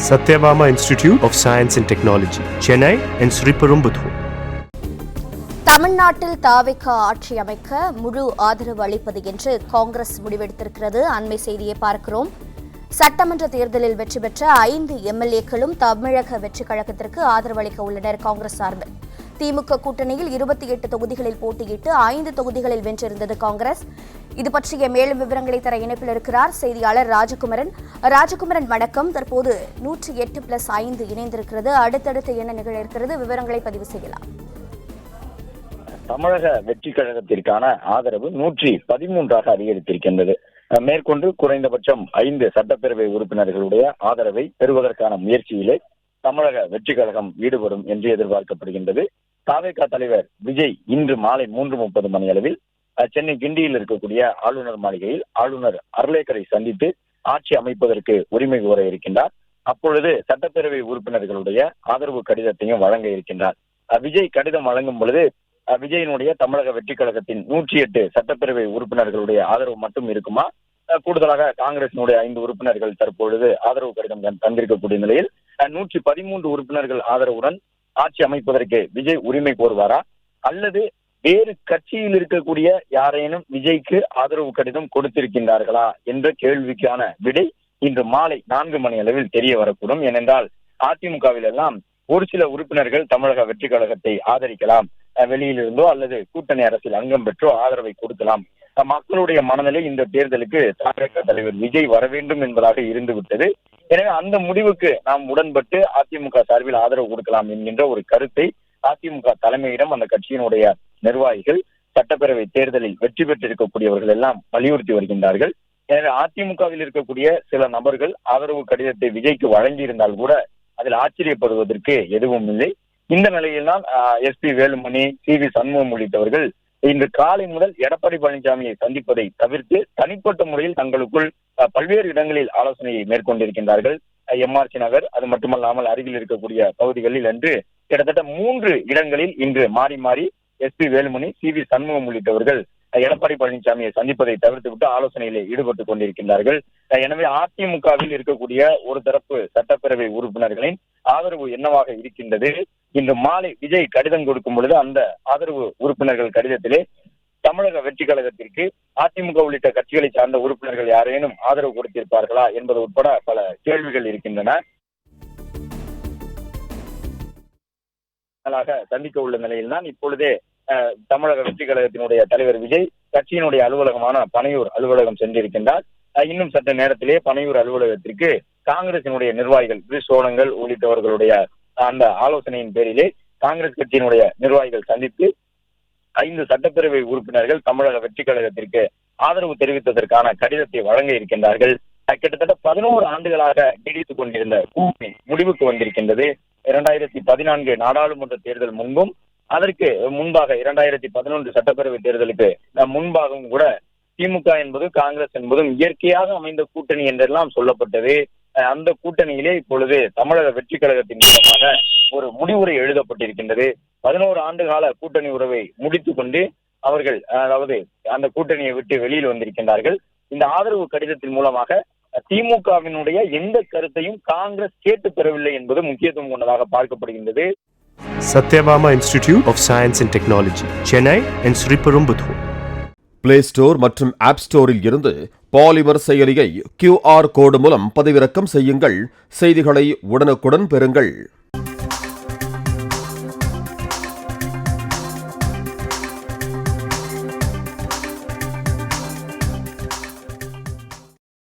Satyabama Institute of Science and Technology, Chennai and Sriperumbudur. தமிழ்நாட்டில் தாவேக ஆட்சி அமைக்க முழு ஆதரவு அளிப்பது என்று காங்கிரஸ் முடிவெடுத்திருக்கிறது. அண்மை செய்தியை பார்க்கிறோம். சட்டமன்ற தேர்தலில் வெற்றி பெற்ற 5 எம்எல்ஏக்களும் தமிழக வெற்றிக் கழகத்திற்கு ஆதரவு அளிக்க உள்ளனர். காங்கிரஸ் சார்பில் திமுக கூட்டணியில் 28 தொகுதிகளில் போட்டியிட்டு 5 தொகுதிகளில் வென்றிருந்தது காங்கிரஸ். இது பற்றிய மேலும் விவரங்களை தர இணைப்பில் இருக்கிறார் செய்தியாளர் ராஜகுமரன். ராஜகுமரன் வணக்கம். தற்போது 108+5 இணைந்திருக்கிறது. அடுத்தடுத்து என்ன நிகழ இருக்கிறது, விவரங்களை பதிவு செய்யலாம். தமிழக வெற்றி கழகத்திற்கான ஆதரவு 113ஆக அதிகரித்திருக்கின்றது. மேற்கொண்டு குறைந்தபட்சம் 5 சட்டப்பேரவை உறுப்பினர்களுடைய ஆதரவை பெறுவதற்கான முயற்சியிலே தமிழக வெற்றி கழகம் ஈடுபடும் என்று எதிர்பார்க்கப்படுகின்றது. தாவேகா தலைவர் விஜய் இன்று மாலை 3:30 மணி அளவில் சென்னை கிண்டியில் இருக்கக்கூடிய ஆளுநர் மாளிகையில் ஆளுநர் அர்லேக்கரை சந்தித்து ஆட்சி அமைப்பதற்கு உரிமை கோர இருக்கின்றார். அப்பொழுது சட்டப்பேரவை உறுப்பினர்களுடைய ஆதரவு கடிதத்தையும் வழங்க இருக்கின்றார். விஜய் கடிதம் வழங்கும் பொழுது விஜயனுடைய தமிழக வெற்றி கழகத்தின் 108 சட்டப்பேரவை உறுப்பினர்களுடைய ஆதரவு மட்டும் இருக்குமா, கூடுதலாக காங்கிரசினுடைய 5 உறுப்பினர்கள் தற்பொழுது ஆதரவு கடிதம் தந்திருக்கக்கூடிய நிலையில் 113 உறுப்பினர்கள் ஆதரவுடன் ஆட்சி அமைப்பதற்கு விஜய் உரிமை கோருவாரா, அல்லது வேறு கட்சியில் இருக்கக்கூடிய யாரேனும் விஜய்க்கு ஆதரவு கடிதம் கொடுத்திருக்கின்றார்களா என்ற கேள்விக்கான விடை இன்று மாலை 4 மணி அளவில் தெரிய வரக்கூடும். ஏனென்றால் அதிமுகவில் எல்லாம் ஒரு சில உறுப்பினர்கள் தமிழக வெற்றி கழகத்தை ஆதரிக்கலாம், வெளியிலிருந்தோ அல்லது கூட்டணி அரசில் அங்கம் பெற்றோ ஆதரவை கொடுக்கலாம். மக்களுடைய மனநிலை இந்த தேர்தலுக்கு தாவேகா தலைவர் விஜய் வர வேண்டும் என்பதாக இருந்துவிட்டது. எனவே அந்த முடிவுக்கு நாம் உடன்பட்டு அதிமுக சார்பில் ஆதரவு கொடுக்கலாம் என்கின்ற ஒரு கருத்தை அதிமுக தலைமையிடம் அந்த கட்சியினுடைய நிர்வாகிகள் சட்டப்பேரவை தேர்தலில் வெற்றி பெற்றிருக்கக்கூடியவர்கள் எல்லாம் வலியுறுத்தி வருகின்றார்கள். எனவே அதிமுகவில் இருக்கக்கூடிய சில நபர்கள் ஆதரவு கடிதத்தை விஜய்க்கு வழங்கியிருந்தால் கூட அதில் ஆச்சரியப்படுவதற்கு எதுவும் இல்லை. இந்த நிலையில்தான் எஸ்பி வேலுமணி, சி.வி. சண்முகம் உள்ளிட்டவர்கள் இன்று காலை முதல் எடப்பாடி பழனிசாமியை சந்திப்பதை தவிர்த்து தனிப்பட்ட முறையில் தங்களுக்குள் பல்வேறு இடங்களில் ஆலோசனையை மேற்கொண்டிருக்கின்றார்கள். எம்ஆர்சி நகர், அது மட்டுமல்லாமல் அருகில் இருக்கக்கூடிய பகுதிகளில் என்று கிட்டத்தட்ட 3 இடங்களில் இன்று மாறி மாறி எஸ்பி வேலுமணி, சி.வி. சண்முகம் உள்ளிட்டவர்கள் எடப்பாடி பழனிசாமியை சந்திப்பதை தவிர்த்துவிட்டு ஆலோசனையிலே ஈடுபட்டுக் கொண்டிருக்கின்றார்கள். எனவே அதிமுகவில் இருக்கக்கூடிய ஒரு தரப்பு சட்டப்பேரவை உறுப்பினர்களின் ஆதரவு என்னவாக இருக்கின்றது, இன்று மாலை விஜய் கடிதம் கொடுக்கும் பொழுது அந்த ஆதரவு உறுப்பினர்கள் கடிதத்திலே தமிழக வெற்றி கழகத்திற்கு அதிமுக உள்ளிட்ட கட்சிகளை சார்ந்த உறுப்பினர்கள் யாரேனும் ஆதரவு கொடுத்திருப்பார்களா என்பது உட்பட பல கேள்விகள் இருக்கின்றன. சந்திக்க உள்ள நிலையில்தான் இப்பொழுதே தமிழக வெற்றி கழகத்தினுடைய தலைவர் விஜய் கட்சியினுடைய அலுவலகமான பனையூர் அலுவலகம் சென்றிருக்கின்றார். இன்னும் சற்று நேரத்திலே பனையூர் அலுவலகத்திற்கு காங்கிரசினுடைய நிர்வாகிகள், சோழங்கள் உள்ளிட்டவர்களுடைய அந்த ஆலோசனையின் பேரிலே காங்கிரஸ் கட்சியினுடைய நிர்வாகிகள் சந்தித்து 5 சட்டப்பேரவை உறுப்பினர்கள் தமிழக வெற்றி கழகத்திற்கு ஆதரவு தெரிவித்ததற்கான கடிதத்தை வழங்க இருக்கின்றார்கள். கிட்டத்தட்ட 11 ஆண்டுகளாக நீடித்துக் கொண்டிருந்த கூட்டணி முடிவுக்கு வந்திருக்கின்றது. 2014 நாடாளுமன்ற தேர்தல் முன்பும் அதற்கு முன்பாக 2011 சட்டப்பேரவை தேர்தலுக்கு முன்பாகவும் கூட திமுக என்பது காங்கிரஸ் என்பதும் இயற்கையாக அமைந்த கூட்டணி என்றெல்லாம் சொல்லப்பட்டது. அந்த கூட்டணியிலே இப்பொழுது தமிழக வெற்றி கழகத்தின் மூலமாக ஒரு முடிவுரை எழுதப்பட்டிருக்கின்றது. 11 ஆண்டு கால கூட்டணி உறவை முடித்துக் கொண்டு அவர்கள் அதாவது அந்த கூட்டணியை விட்டு வெளியில் வந்திருக்கின்றார்கள். இந்த ஆதரவு கடிதத்தின் மூலமாக திமுகவினுடைய எந்த கருத்தையும் காங்கிரஸ் கேட்டு பெறவில்லை என்பது முக்கியத்துவம் கொண்டதாக பார்க்கப்படுகின்றது. Satyabama Institute of Science and Technology, Chennai and Sriperumbudur. Play store மற்றும் ஆப் ஸ்டோரில் இருந்து பாலிமர் செயலியை QR கோடு மூலம் பதிவிறக்கம் செய்யுங்கள். செய்திகளை உடனுக்குடன் பெறுங்கள்.